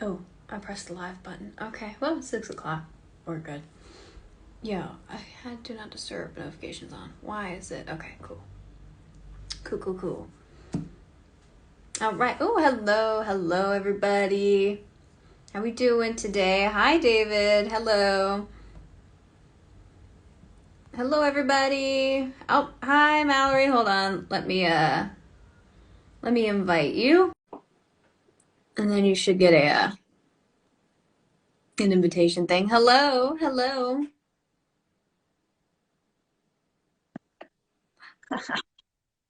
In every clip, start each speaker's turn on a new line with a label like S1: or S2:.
S1: Oh, I pressed the live button. Okay, well, 6 o'clock. We're good. Yo, I had do not disturb notifications on. Why is it? Okay, cool. Cool, cool, cool. All right. Oh, hello, hello, everybody. How we doing today? Hi, David. Hello. Hello, everybody. Oh, hi, Mallory. Hold on. Let me invite you, and then you should get an invitation thing. Hello, hello.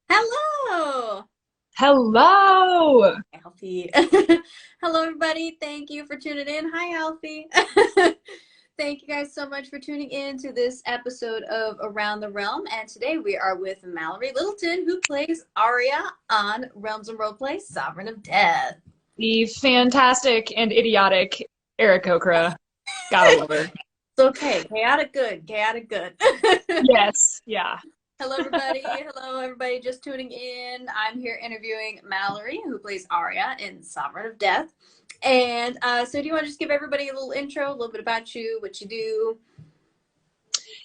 S1: Hello.
S2: Hello!
S1: Alfie. Hello, everybody. Thank you for tuning in. Hi, Alfie. Thank you guys so much for tuning in to this episode of Around the Realm. And today we are with Mallory Littleton, who plays Aria on Realms and Roleplay Sovereign of Death.
S2: The fantastic and idiotic Eric Okra. Gotta love her.
S1: It's okay. Chaotic good. Chaotic good.
S2: Yes, yeah.
S1: Hello, everybody. Hello, everybody just tuning in. I'm here interviewing Mallory, who plays Aria in Sovereign of Death. And so do you want to just give everybody a little intro, a little bit about you, what you do?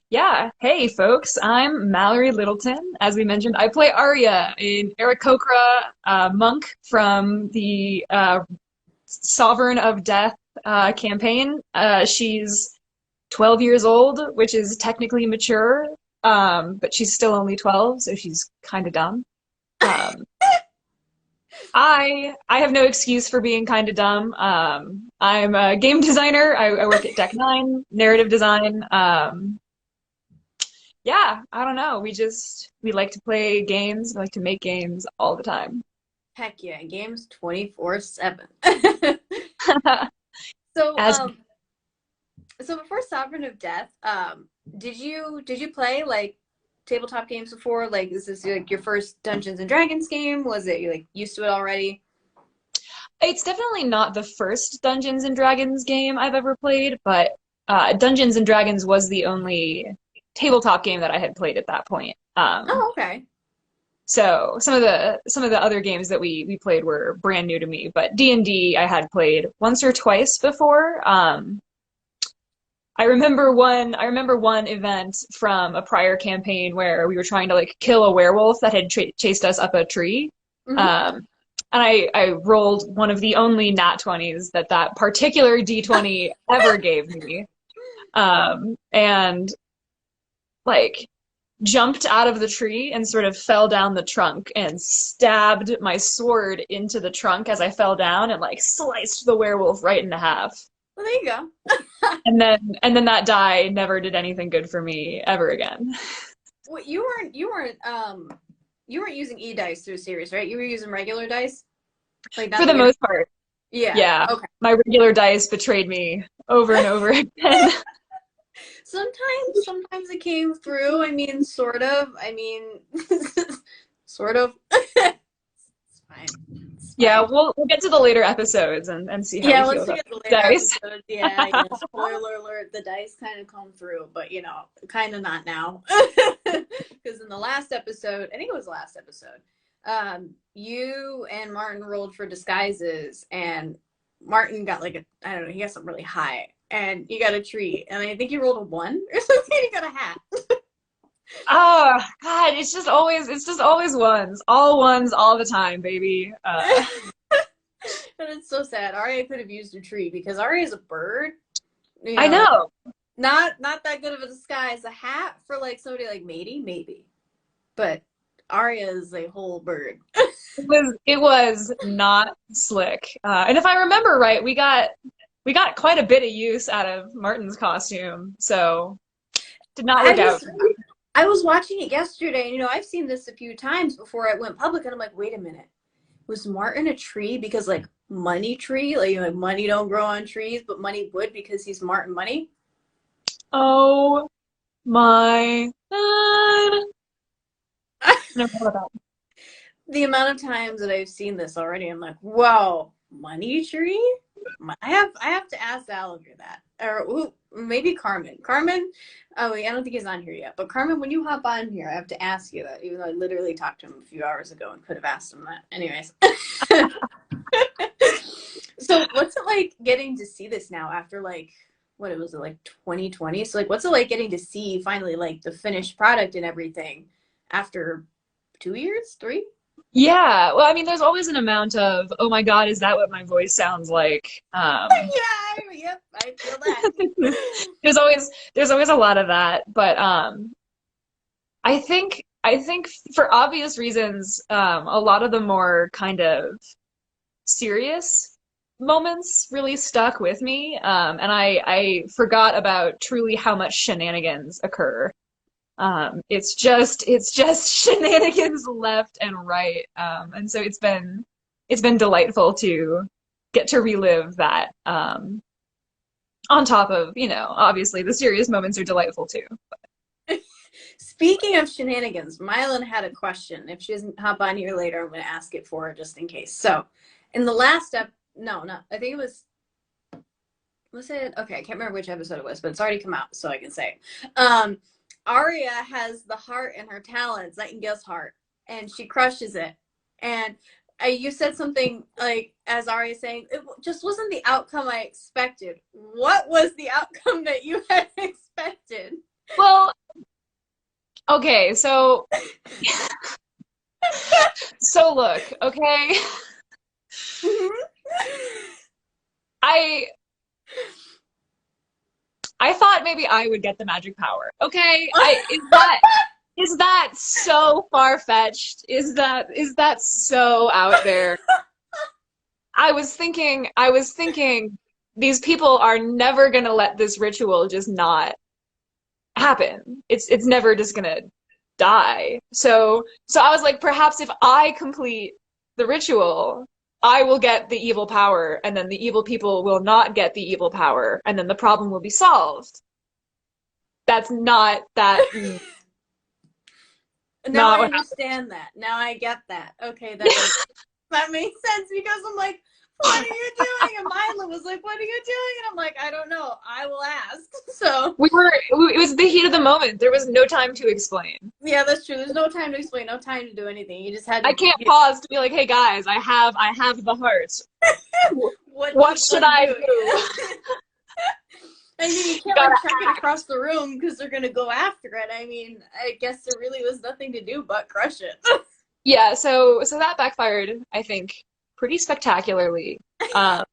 S2: Yeah. Hey, folks, I'm Mallory Littleton. As we mentioned, I play Aria in Eric Okra, monk from the Sovereign of Death campaign. She's 12 years old, which is technically mature, but she's still only 12, so she's kind of dumb. Um, I have no excuse for being kind of dumb. I'm a game designer. I work at Deck Nine, narrative design. Yeah, I don't know. We like to play games. We like to make games all the time.
S1: Heck yeah, games 24/7. So,
S2: As
S1: so before Sovereign of Death, did you play like tabletop games before? Like, is this like your first Dungeons and Dragons game? Was it you like used to it already?
S2: it's definitely not the first Dungeons and Dragons game I've ever played, but Dungeons and Dragons was the only tabletop game that I had played at that point.
S1: Oh, okay.
S2: So some of the other games that we played were brand new to me, but D&D I had played once or twice before. I remember one event from a prior campaign where we were trying to like kill a werewolf that had chased us up a tree.
S1: Hmm.
S2: Um, and I rolled one of the only nat 20s that that particular D20 ever gave me. And like jumped out of the tree and sort of fell down the trunk and stabbed my sword into the trunk as I fell down and like sliced the werewolf right in half.
S1: Well, there you go.
S2: And then that die never did anything good for me ever again.
S1: Well, you weren't using e dice through series, right? You were using regular dice, like not
S2: For
S1: the
S2: the
S1: inner.
S2: most part,
S1: Yeah.
S2: yeah.
S1: Okay.
S2: My regular dice betrayed me over and over again.
S1: Sometimes it came through. I mean, sort of. I mean, sort of. It's fine. It's
S2: Yeah,
S1: fine.
S2: we'll get to the later episodes and see how we
S1: Yeah,
S2: feel
S1: once we
S2: about
S1: get the later
S2: dice.
S1: episodes, yeah, spoiler alert, the dice kind of come through, but kind of not now. Because in the last episode, I think it was the last episode, you and Martin rolled for disguises, and Martin got like I don't know, he got something really high, and you got a tree, and I think you rolled a one or something, you got a hat.
S2: Oh God, it's just always ones. All ones all the time, baby.
S1: And it's so sad. Aria could have used a tree because Aria is a bird, you
S2: I
S1: know,
S2: know.
S1: not that good of a disguise. A hat for like somebody like Matey, maybe. But Arya is a whole bird.
S2: It was not slick. And if I remember right, we got quite a bit of use out of Martin's costume, so did not
S1: I
S2: work out.
S1: was I was watching it yesterday, and I've seen this a few times before it went public, and I'm like, wait a minute, was Martin a tree because like money tree, like money don't grow on trees, but money would because he's Martin Money.
S2: Oh my God. Never thought about
S1: The amount of times that I've seen this already, I'm like, whoa, money tree. I have to ask Alger that, or ooh, maybe Carmen. Carmen, oh wait, I don't think he's on here yet. But Carmen, when you hop on here, I have to ask you that, even though I literally talked to him a few hours ago and could have asked him that. Anyways, so So what's it like getting to see this now after like what it was it like 2020? So like what's it like getting to see finally like the finished product and everything after 2 years, three?
S2: Yeah, well, I mean, there's always an amount of, oh my God, is that what my voice sounds like?
S1: Yeah, yep, I feel that.
S2: There's always a lot of that, but I think for obvious reasons, a lot of the more kind of serious moments really stuck with me, and I forgot about truly how much shenanigans occur. It's just shenanigans left and right, and so it's been delightful to get to relive that. On top of, obviously the serious moments are delightful too.
S1: Speaking of shenanigans, Mylan had a question. If she doesn't hop on here later, I'm going to ask it for her just in case. So, in the last no, not I think it was it? Okay, I can't remember which episode it was, but it's already come out, so I can say. Aria has the heart in her talons, Nightingale's heart, and she crushes it. And you said something like, as Aria saying, it just wasn't the outcome I expected. What was the outcome that you had expected?
S2: Well, okay, so look, okay. I I thought maybe I would get the magic power. Okay? Is that so far-fetched? Is that so out there? I was thinking these people are never gonna let this ritual just not happen. It's never just gonna die. So I was like, perhaps if I complete the ritual, I will get the evil power, and then the evil people will not get the evil power, and then the problem will be solved. That's not that
S1: Now
S2: not
S1: I
S2: what happened.
S1: understand that. Now I get that. Okay, that makes sense because I'm like, what are you doing? And Mila was like, what are you doing? And I'm like, I don't know. I will ask. So
S2: It was the heat of the moment. There was no time to explain.
S1: yeah, that's true. There's no time to explain, no time to do anything. You just had
S2: I
S1: to
S2: can't pause to be like, hey guys, I have the heart.
S1: what do
S2: What
S1: you
S2: should
S1: want to
S2: I
S1: do?
S2: do?
S1: I mean, you can't like
S2: Gotta
S1: chuck it across the room because they're gonna go after it. I mean, I guess there really was nothing to do but crush it.
S2: Yeah, so that backfired, I think, pretty spectacularly. Um,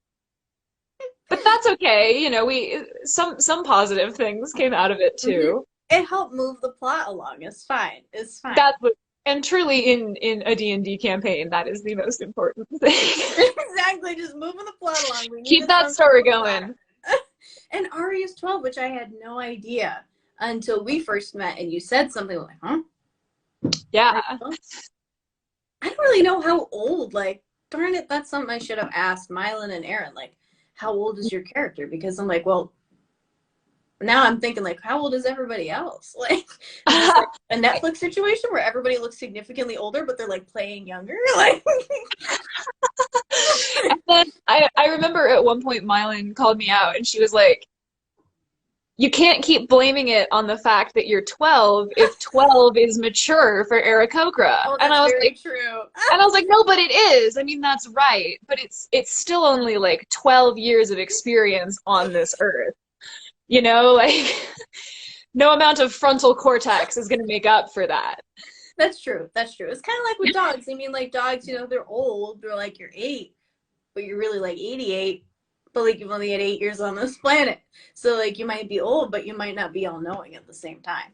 S2: but that's okay. We some positive things came out of it
S1: Mhm.
S2: too.
S1: It helped move the plot along. It's fine. It's fine.
S2: That's what, and truly in a D&D campaign, that is the most important thing.
S1: Exactly, just moving the plot along. We
S2: Keep
S1: needed
S2: that
S1: something
S2: story
S1: to fire.
S2: going.
S1: And Aria's 12, which I had no idea until we first met and you said something like, huh?
S2: Yeah.
S1: Like, well, I don't really know how old. Like, darn it, that's something I should have asked Mylan and Aaron. Like, how old is your character? Because I'm like, well, now I'm thinking like, how old is everybody else? Like, is this like a Netflix situation where everybody looks significantly older, but they're like playing younger? Like,
S2: And then I remember at one point Mylan called me out and she was like, you can't keep blaming it on the fact that you're 12 if 12 is mature for Aarakocra.
S1: oh,
S2: And
S1: that's
S2: I was
S1: very
S2: like,
S1: true.
S2: and I was like, no, but it is. I mean, that's right. But it's still only like 12 years of experience on this earth. Like no amount of frontal cortex is going to make up for that.
S1: That's true. That's true. It's kind of like with dogs. I mean, like dogs, they're old. They're like you're 8, but you're really like 88. But like you've only had 8 years on this planet, so like you might be old, but you might not be all knowing at the same time.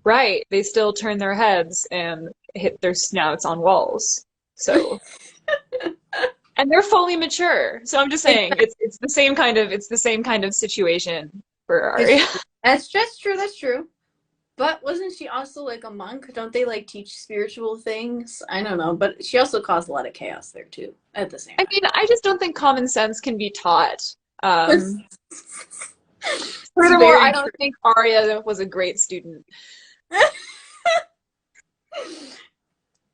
S2: Right. They still turn their heads and hit their snouts on walls. So, and they're fully mature. So I'm just saying it's the same kind of situation for Aria.
S1: That's just true. That's true. But wasn't she also like a monk? Don't they like teach spiritual things? I don't know, but she also caused a lot of chaos there too at the same
S2: I
S1: time.
S2: mean, I just don't think common sense can be taught.
S1: It's
S2: Furthermore, I
S1: very
S2: don't
S1: true.
S2: think Aria was a great student.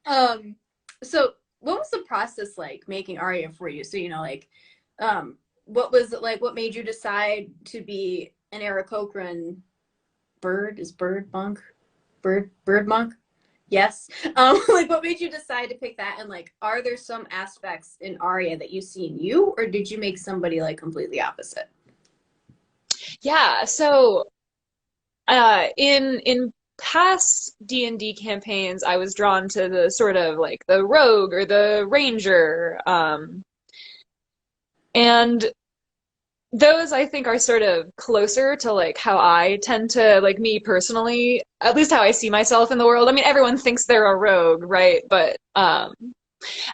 S1: um, so what was the process like making Aria for you? So like, what was it like? What made you decide to be an Aarakocran bird? Is bird monk? Bird monk? Yes. Like, what made you decide to pick that? And like, are there some aspects in Arya that you see in you, or did you make somebody like completely opposite?
S2: Yeah, so in past D&D campaigns, I was drawn to the sort of like the rogue or the ranger, and those I think are sort of closer to like how I tend to like me personally, at least how I see myself in the world. I mean, everyone thinks they're a rogue, right? But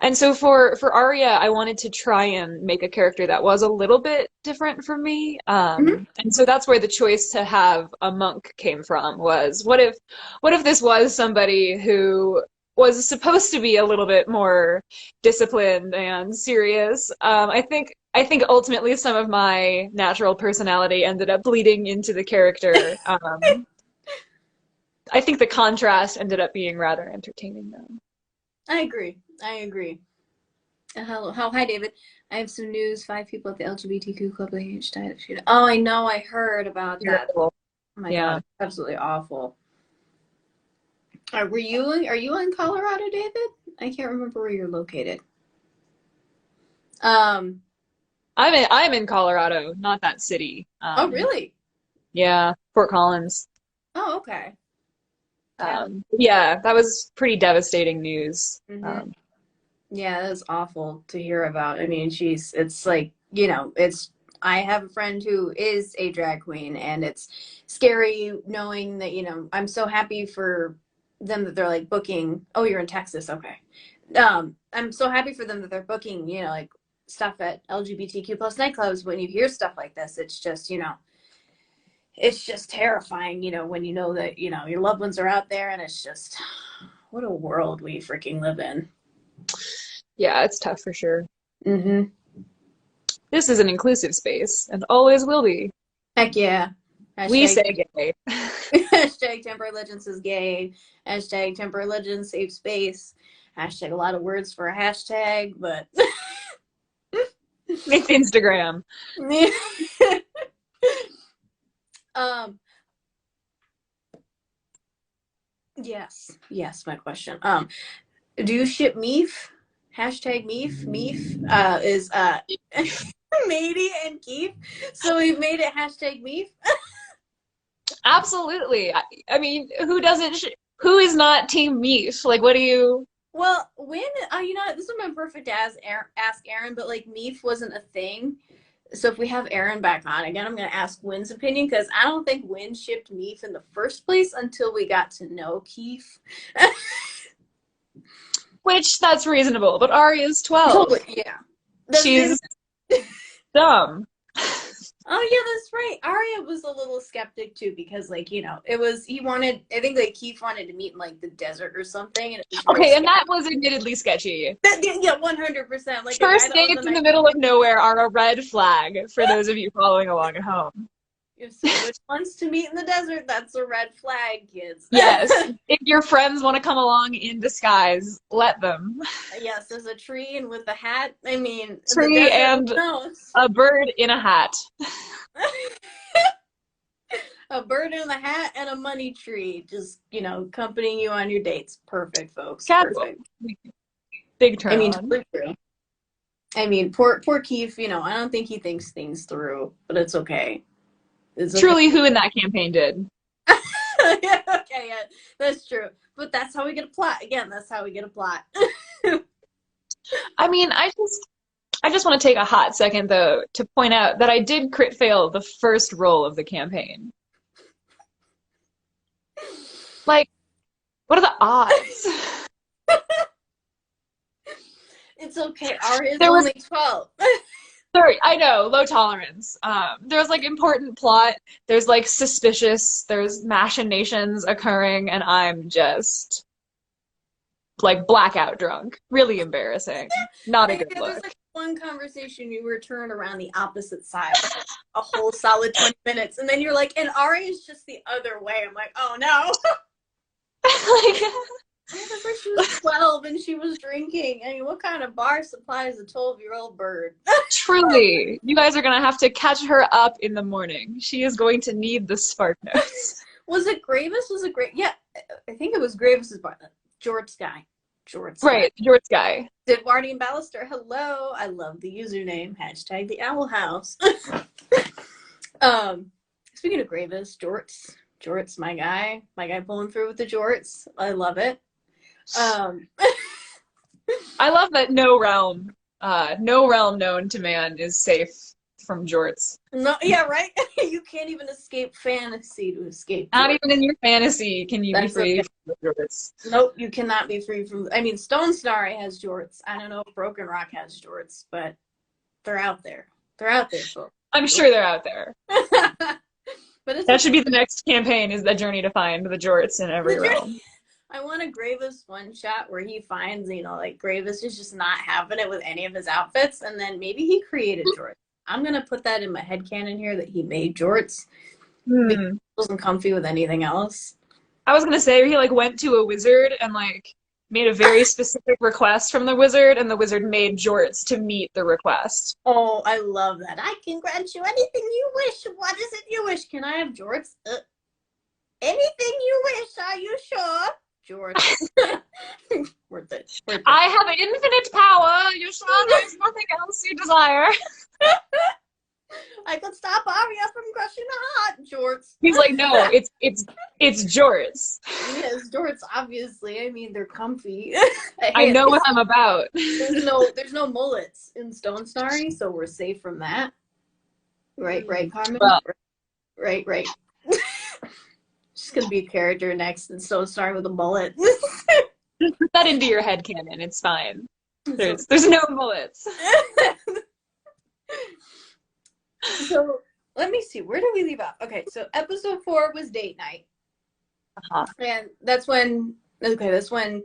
S2: and so for Arya, I wanted to try and make a character that was a little bit different from me.
S1: Mhm.
S2: And so that's where the choice to have a monk came from was what if this was somebody who was supposed to be a little bit more disciplined and serious. I think ultimately some of my natural personality ended up bleeding into the character. I think the contrast ended up being rather entertaining though.
S1: I agree. I agree. Hello. Oh, hi, David. I have some news. 5 people at the LGBTQ club each died of shooting. Oh, I know. I heard about that.
S2: Terrible.
S1: Oh my God,
S2: Yeah.
S1: it's absolutely awful. Are you in Colorado, David? I can't remember where you're located. Um.
S2: I'm in Colorado, not that city.
S1: Oh, really?
S2: Yeah, Fort Collins.
S1: Oh, okay. Yeah.
S2: Yeah, that was pretty devastating news.
S1: Mm-hmm. Yeah, that's awful to hear about. I mean, it's like, I have a friend who is a drag queen, and it's scary knowing that, I'm so happy for them that they're like booking. Oh, you're in Texas. Okay. I'm so happy for them that they're booking, like stuff at LGBTQ plus nightclubs. When you hear stuff like this, it's just terrifying, when you know that, your loved ones are out there, and it's just, what a world we freaking live in.
S2: Yeah, it's tough for sure.
S1: Mm-hmm.
S2: This is an inclusive space and always will be.
S1: Heck yeah.
S2: We
S1: Hashtag,
S2: say gay.
S1: hashtag Temper Legends is gay. Hashtag Temper Legends safe space. Hashtag a lot of words for a hashtag, but
S2: It's Instagram.
S1: um yes, my question. Do you ship Meef? Hashtag Meef. Meef is Matey and Keith. So we've made it hashtag Meef.
S2: Absolutely. I mean, who is not Team Meat? Like, what do you?
S1: Well, when this would have been perfect to ask Aaron, but like Meef wasn't a thing. So if we have Aaron back on again, I'm gonna ask Wynn's opinion, because I don't think Wynn shipped Meef in the first place until we got to know Keith.
S2: Which that's reasonable, but Arya's 12.
S1: Totally, yeah.
S2: She's dumb.
S1: Oh yeah, that's right. Arya was a little skeptic too, because like, I think like Keith wanted to meet in like the desert or something, and it was real
S2: Okay, and
S1: sketchy.
S2: that was admittedly sketchy.
S1: Yeah, 100%. Like a guy
S2: First
S1: that was a
S2: dates in the
S1: night.
S2: middle of nowhere are a red flag for those of you following along at home.
S1: If someone wants to meet in the desert, that's a red flag, kids.
S2: Yes, if your friends want to come along in disguise, let them.
S1: Yes, there's a tree and with a hat. I mean, the
S2: Tree
S1: desert
S2: and
S1: knows.
S2: a bird in a hat.
S1: A bird in a hat and a money tree, just accompanying you on your dates. Perfect, folks.
S2: Casual.
S1: Perfect.
S2: Big turn
S1: I mean,
S2: on.
S1: totally true. I mean, poor Keith. I don't think he thinks things through, but it's okay. It's okay.
S2: Truly, who in that campaign did?
S1: Yeah, okay, yeah, that's true. But that's how we get a plot. Again, that's how we get a plot.
S2: I mean, I just want to take a hot second though to point out that I did crit fail the first roll of the campaign. Like, what are the odds?
S1: It's okay. Aria is
S2: There was
S1: only 12.
S2: Sorry, I know, low tolerance. There's like important plot, there's like there's machinations occurring, and I'm just like blackout drunk. Really embarrassing. Not a good
S1: There's
S2: look.
S1: like one conversation you were turned around the opposite side a whole solid 20 minutes, and then you're like, and Aria is just the other way. I'm like, oh no.
S2: Like,
S1: I remember she was 12 and she was drinking. I mean, what kind of bar supplies a 12-year-old bird?
S2: truly, you guys are gonna have to catch her up in the morning. She is going to need the spark notes.
S1: Was it Gravis? Was it Gravis? Yeah, I think it was Gravis's bar. Jorts guy. Jorts guy.
S2: Right, Jorts guy.
S1: Didwardy and Ballister, hello. I love the username. Hashtag the Owl House. Speaking of Gravis, Jorts. Jorts, my guy. My guy pulling through with the Jorts. I love it.
S2: I love that no realm known to man is safe from jorts.
S1: No, yeah, right? You can't even escape fantasy to escape
S2: Not
S1: jorts.
S2: even in your fantasy can you be
S1: That's
S2: free
S1: okay.
S2: from the jorts.
S1: Nope, you cannot be free from. I mean, Stone Starry has jorts. I don't know if Broken Rock has jorts, but they're out there. They're out there, folks.
S2: I'm sure they're out there.
S1: But it's
S2: That should be the next campaign, is the journey to find the jorts in every realm.
S1: I want a Gravis one shot where he finds, like Gravis is just not having it with any of his outfits, and then maybe he created jorts. I'm gonna put that in my headcanon here that he made jorts. Because he wasn't comfy with anything else.
S2: I was gonna say he like went to a wizard and like made a very specific request from the wizard, and the wizard made jorts to meet the request.
S1: Oh, I love that. I can grant you anything you wish. What is it you wish? Can I have jorts? Anything you wish. Are you sure? Jorts. Worth it.
S2: I have infinite power. You sure there's nothing else you desire?
S1: I could stop Aria from crushing a heart, jorts.
S2: He's like, no, it's jorts.
S1: Yes, jorts. Obviously, I mean they're comfy.
S2: I know what I'm about.
S1: There's no mullets in Stone Starry, so we're safe from that. Right, Carmen.
S2: Well,
S1: right. She's gonna be a character next in Stone Starry with a mullet.
S2: just put that into your headcanon. It's fine. There's no mullets.
S1: So let me see. Where did we leave off? Okay, so episode 4 was date night, and that's when Mady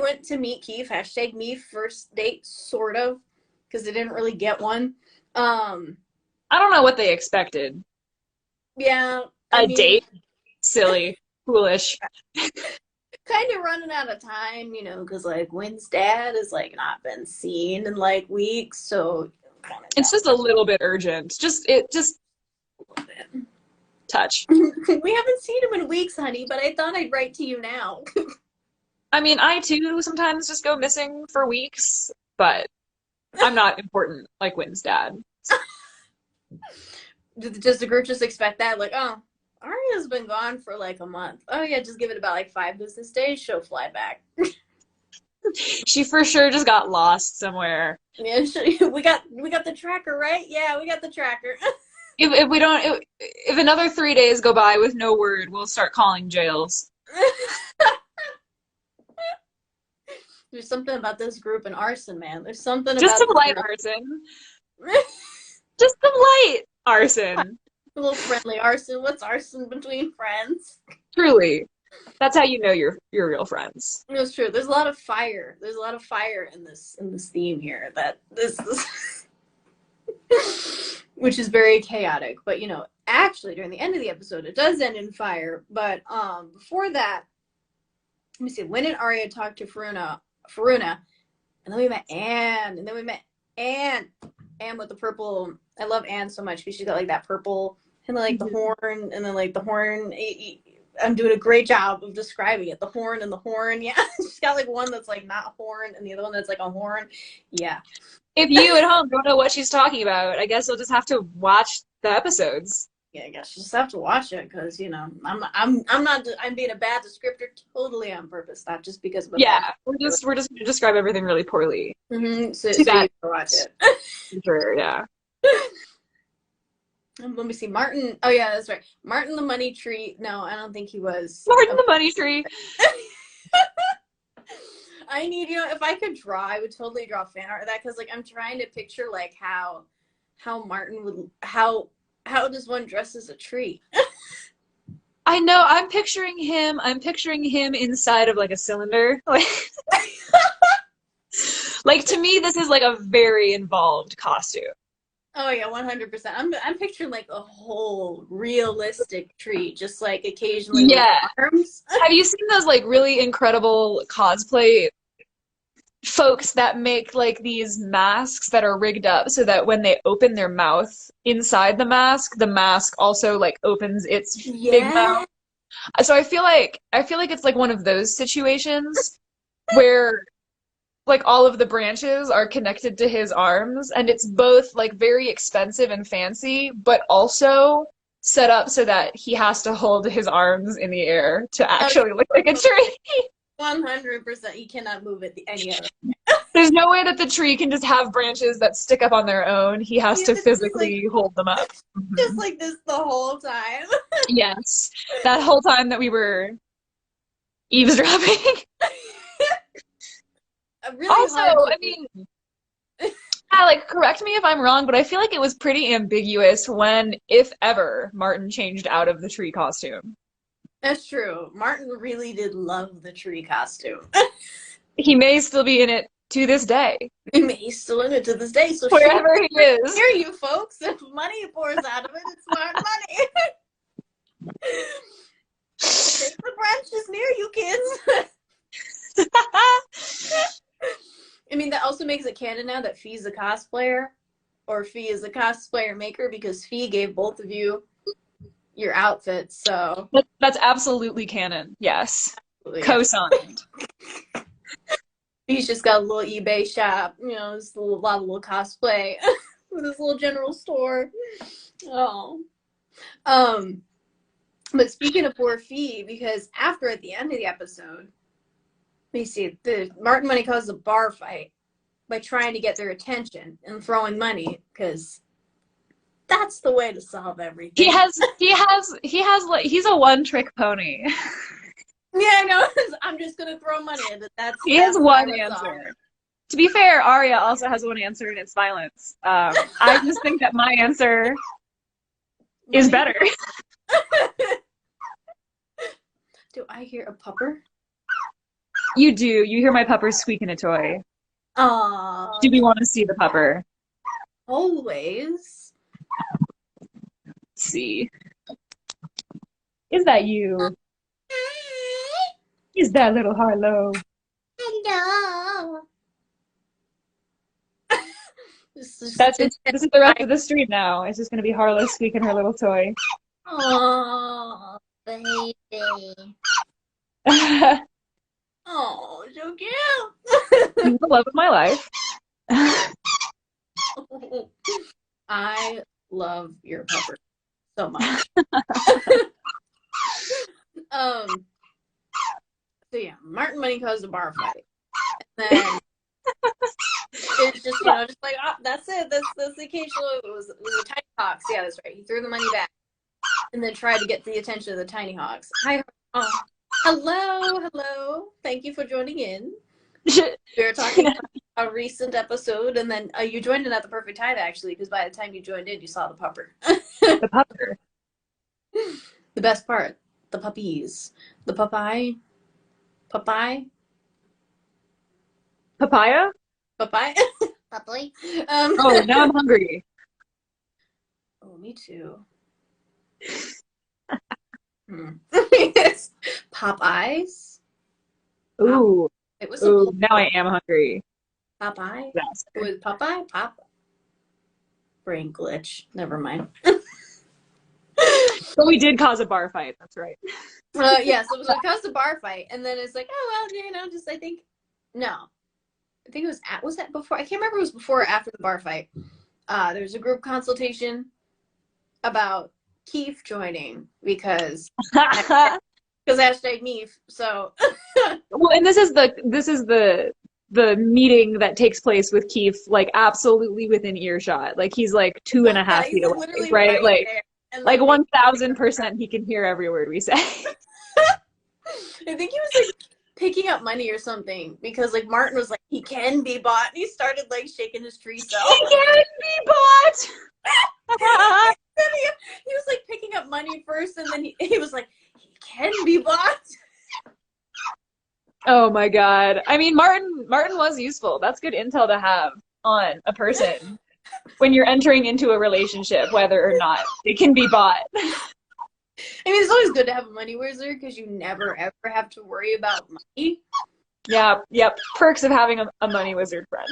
S1: went to meet Keith. Hashtag me first date, sort of, because they didn't really get one.
S2: I don't know what they expected.
S1: Yeah,
S2: a date, silly, foolish.
S1: Kind of running out of time, because like Wynn's dad has like not been seen in like weeks, so.
S2: It's just a little bit urgent. Just touch.
S1: We haven't seen him in weeks, honey, but I thought I'd write to you now.
S2: I mean, I too sometimes just go missing for weeks, but I'm not important like Wynn's dad.
S1: Does the group just expect that? Like, oh, Aria's been gone for like a month. Oh yeah, just give it about like 5 business days. She'll fly back.
S2: She for sure just got lost somewhere.
S1: Yeah, we got the tracker, right? Yeah, we got the tracker.
S2: If we don't, if another 3 days go by with no word, we'll start calling jails.
S1: There's something about this group and arson, man. There's something
S2: just
S1: about
S2: some light arson. Just some light arson.
S1: A little friendly arson. What's arson between friends?
S2: Truly. That's how you know you're real friends.
S1: It's true. There's a lot of fire. There's a lot of fire in this theme here. That this which is very chaotic. But actually during the end of the episode it does end in fire. But before that, let me see. Wynn and Aria talked to Faruna, and then we met Anne, and then we met Anne with the purple. I love Anne so much because she's got like that purple and like the horn, and then like the horn. I'm doing a great job of describing it. The horn and the horn. Yeah. She's got like one that's like not horn and the other one that's like a horn. Yeah.
S2: If you at home don't know what she's talking about, I guess you'll just have to watch the episodes.
S1: Yeah, I guess you just have to watch it because I'm being a bad descriptor totally on purpose, not just because of
S2: we're just gonna describe everything really poorly.
S1: Mm-hmm. So
S2: you can
S1: watch it.
S2: Sure, yeah.
S1: Let me see. Martin. Oh yeah, that's right. Martin the money tree. No, I don't think he was.
S2: Martin the money tree.
S1: I need, if I could draw, I would totally draw fan art of that because like I'm trying to picture like how Martin would how does one dress as a tree?
S2: I know. I'm picturing him inside of like a cylinder. Like to me, this is like a very involved costume.
S1: Oh yeah, 100%. I'm picturing like a whole realistic tree, just like occasionally with arms.
S2: Have you seen those like really incredible cosplay folks that make like these masks that are rigged up so that when they open their mouth inside the mask also like opens its big mouth? So I feel like it's like one of those situations where like all of the branches are connected to his arms, and it's both like very expensive and fancy, but also set up so that he has to hold his arms in the air to
S1: Oh, yeah,
S2: actually look like a tree.
S1: 100%. You cannot move it any other.
S2: There's no way that the tree can just have branches that stick up on their own. He has
S1: Yeah,
S2: to
S1: it's
S2: physically hold them up.
S1: just
S2: Mhm.
S1: like this the whole time.
S2: Yes, that whole time that we were eavesdropping.
S1: Really
S2: Also,
S1: hard to
S2: I mean, yeah, like, correct me if I'm wrong, but I feel like it was pretty ambiguous when, if ever, Martin changed out of the tree costume.
S1: That's true. Martin really did love the tree costume.
S2: He may still be in it to this day,
S1: He's still in it to this day. So shame
S2: wherever he is.
S1: near you folks. If money pours out of it, it's Martin money. Take the branches near you, kids. I mean, that also makes it canon now that Fee's a cosplayer, or Fee is a cosplayer maker, because Fee gave both of you your outfits. So
S2: That's absolutely canon. Yes.
S1: yeah,
S2: Co-signed.
S1: Fee's just got a little eBay shop. You know, just a lot of little cosplay with this little general store. Oh, um, but speaking of poor Fee, because after at the end of the episode, let me see, the Martin Money caused a bar fight by trying to get their attention and throwing money, because that's the way to solve
S2: He
S1: everything.
S2: has he has like he's a one-trick pony.
S1: Yeah, I know. I'm just gonna throw money at it.
S2: He has
S1: That's my
S2: one
S1: resolve.
S2: answer. To be fair, Aria also has one answer, and it's violence. I just think that my answer is
S1: Money?
S2: better.
S1: Do I hear a pupper?
S2: You do. You hear my pupper squeaking a toy.
S1: Aw,
S2: Do we want to see the pupper?
S1: always.
S2: Let's see. Is that you? Is that little Harlow?
S1: Hello. This is
S2: That's just, this is the rest of the stream now. It's just gonna be Harlow squeaking her little toy.
S1: oh, baby.
S2: He's
S1: Oh, so cute.
S2: the love of my life.
S1: I love your pupper so much. Um, so yeah, Martin Money caused a bar fight. And then it's just, just like, oh, that's it. That's the occasional. It was a Tiny Hawks. Yeah, that's right. He threw the money back and then tried to get the attention of the Tiny Hawks. Hi, hello. Thank you for joining in. We were talking about a recent episode, and then you joined in at the perfect time, actually, because by the time you joined in, you saw the pupper.
S2: The pupper.
S1: The best part, the puppies, the Popeye.
S2: Papaya?
S1: Puppy.
S2: Oh, now I'm hungry.
S1: Oh, me too. Yes. Popeyes.
S2: Ooh.
S1: It was a
S2: Ooh, now I am hungry.
S1: Popeye.
S2: Yes.
S1: It was Popeye. Brain glitch. Never mind.
S2: But we did cause a bar fight. That's right.
S1: Yes, it was because the bar fight, and then it's like, oh well, just I think it was that before? I can't remember if it was before or after the bar fight. There was a group consultation about Keith joining because hashtag Neef. So
S2: Well, and this is the meeting that takes place with Keith, like absolutely within earshot. Like he's like 2.5
S1: he's
S2: feet away,
S1: literally
S2: right? Like
S1: there. And
S2: like 1000% he can hear every word we say.
S1: I think he was like picking up money or something because like Martin was like, he can be bought, and he started like shaking his tree cell.
S2: He can be bought.
S1: He was like picking up money first, and then he was like, he can be bought.
S2: Oh my God. I mean, Martin was useful. That's good intel to have on a person when you're entering into a relationship, whether or not it can be bought.
S1: I mean, it's always good to have a money wizard because you never ever have to worry about money.
S2: Yeah, yep. Perks of having a money wizard friend.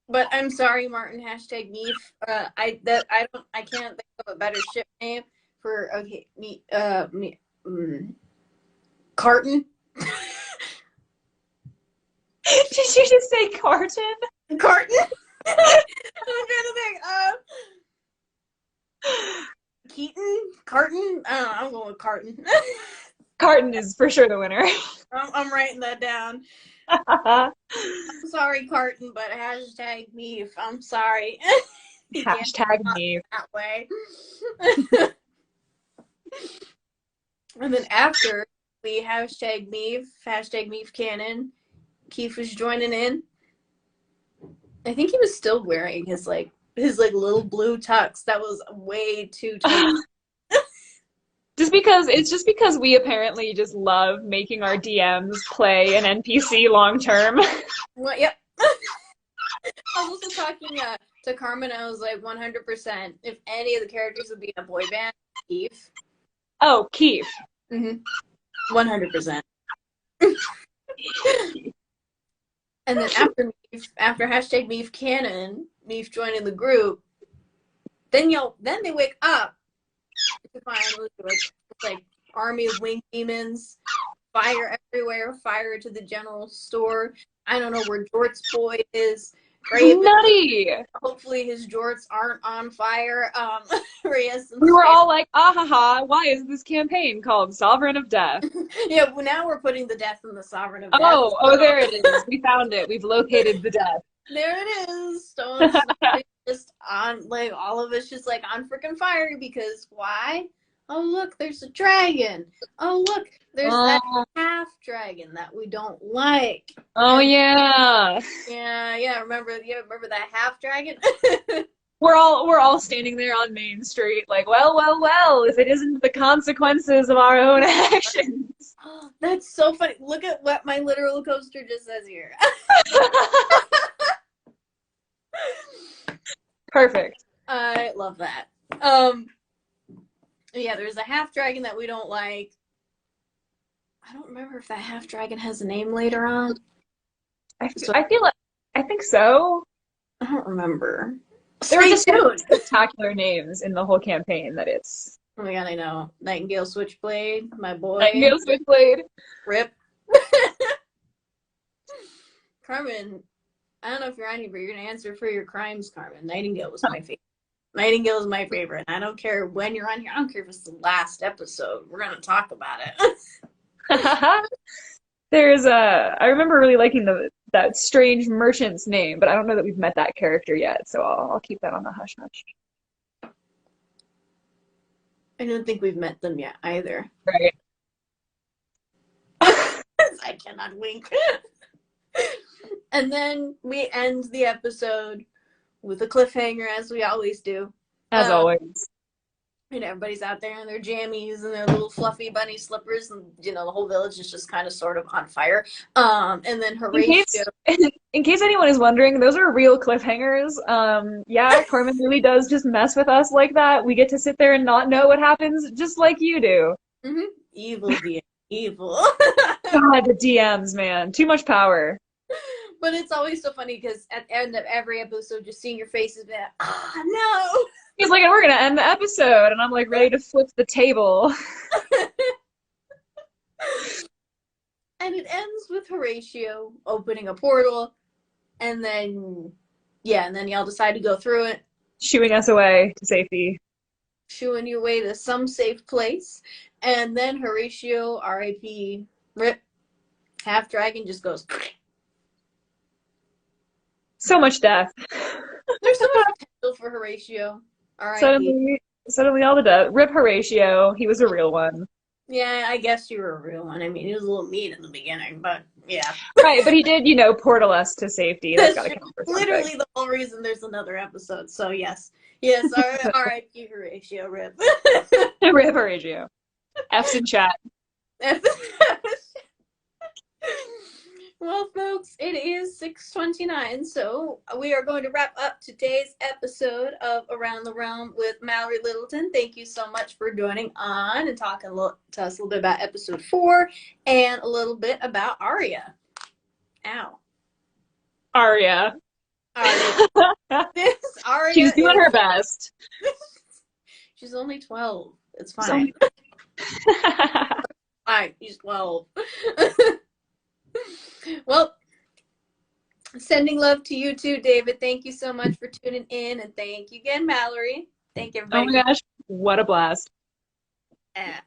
S1: But I'm sorry, Martin. Hashtag Neef. I can't think of a better ship name for me. Carton.
S2: Did you just say Carton?
S1: Carton. I'm trying to think. Keaton? Carton? I don't know. I'm going with Carton.
S2: Carton is for sure the winner.
S1: I'm writing that down. I'm sorry, Carton, but hashtag me if I'm sorry. You can't
S2: Hashtag me.
S1: that way. And then after we hashtag me canon, Keith was joining in. I think he was still wearing his little blue tux that was way too tight.
S2: Just because we apparently just love making our DMs play an NPC long term.
S1: Well, yep. I was also talking to Carmen. I was like, 100%. If any of the characters would be in a boy band, Keith.
S2: Oh, Keith.
S1: 100%. And then after hashtag Meef Canon, Meef joining the group, then they wake up to find like army of winged demons, fire everywhere, fire to the general store. I don't know where Jort's boy is.
S2: Nutty.
S1: Hopefully his jorts aren't on fire.
S2: We were all like, ah ha ha, why is this campaign called Sovereign of Death?
S1: Yeah, well, now we're putting the death in the Sovereign of Death.
S2: Oh, there it is. We found it. We've located the death.
S1: There it is. Stone's just on, like, all of us just like on freaking fire because why? Oh, look, there's a dragon. Oh, look, there's that half dragon that we don't like.
S2: Oh, yeah.
S1: Yeah. Remember that half dragon?
S2: We're all standing there on Main Street, like, well, if it isn't the consequences of our own actions.
S1: That's so funny. Look at what my literal coaster just says here.
S2: Perfect.
S1: I love that. Yeah, there's a half dragon that we don't like. I don't remember if that half dragon has a name later on.
S2: I think so.
S1: I don't remember.
S2: There were just spectacular names in the whole campaign that it's.
S1: Oh my god, I know. Nightingale Switchblade, my boy.
S2: Nightingale Switchblade.
S1: Rip. Carmen, I don't know if you're on here, but you're gonna answer for your crimes, Carmen. Nightingale was my favorite. Nightingale is my favorite. I don't care when you're on here. I don't care if it's the last episode. We're gonna talk about it.
S2: I remember really liking that strange merchant's name, but I don't know that we've met that character yet, so I'll keep that on the hush hush.
S1: I don't think we've met them yet either.
S2: Right.
S1: I cannot wink. And then we end the episode with a cliffhanger, as we always do.
S2: As always.
S1: And everybody's out there in their jammies and their little fluffy bunny slippers, and the whole village is just kind of sort of on fire. And then Horatio.
S2: In case anyone is wondering, those are real cliffhangers. Yeah, Corman really does just mess with us like that. We get to sit there and not know what happens, just like you do.
S1: Mm-hmm. Evil being evil.
S2: God, the DMs, man. Too much power.
S1: But it's always so funny because at the end of every episode, just seeing your faces, being like, no.
S2: He's like, and we're going to end the episode. And I'm like, ready to flip the table.
S1: And it ends with Horatio opening a portal. And then y'all decide to go through it.
S2: Shooing us away to safety.
S1: Shooing you away to some safe place. And then Horatio, R.I.P. Rip, half dragon, just goes.
S2: So much death.
S1: There's so much potential for Horatio. R.I.P.
S2: Suddenly all the death. Rip Horatio. He was a real one.
S1: Yeah, I guess you were a real one. I mean, he was a little mean in the beginning, but yeah.
S2: Right, but he did, portal us to safety. That's gotta count for something.
S1: Literally the whole reason there's another episode. So yes, R.I.P. Horatio. Rip.
S2: Rip Horatio. F's in chat.
S1: Well, folks, it is 6:29, so we are going to wrap up today's episode of Around the Realm with Mallory Littleton. Thank you so much for joining on and talking to us a little bit about episode 4 and a little bit about Aria. Ow.
S2: Aria.
S1: This Aria.
S2: She's doing her best.
S1: She's only 12. It's fine. 5. He's 12. Well, sending love to you too, David. Thank you so much for tuning in. And thank you again, Mallory. Thank
S2: Oh
S1: everybody
S2: my
S1: for
S2: gosh, what a blast.
S1: that.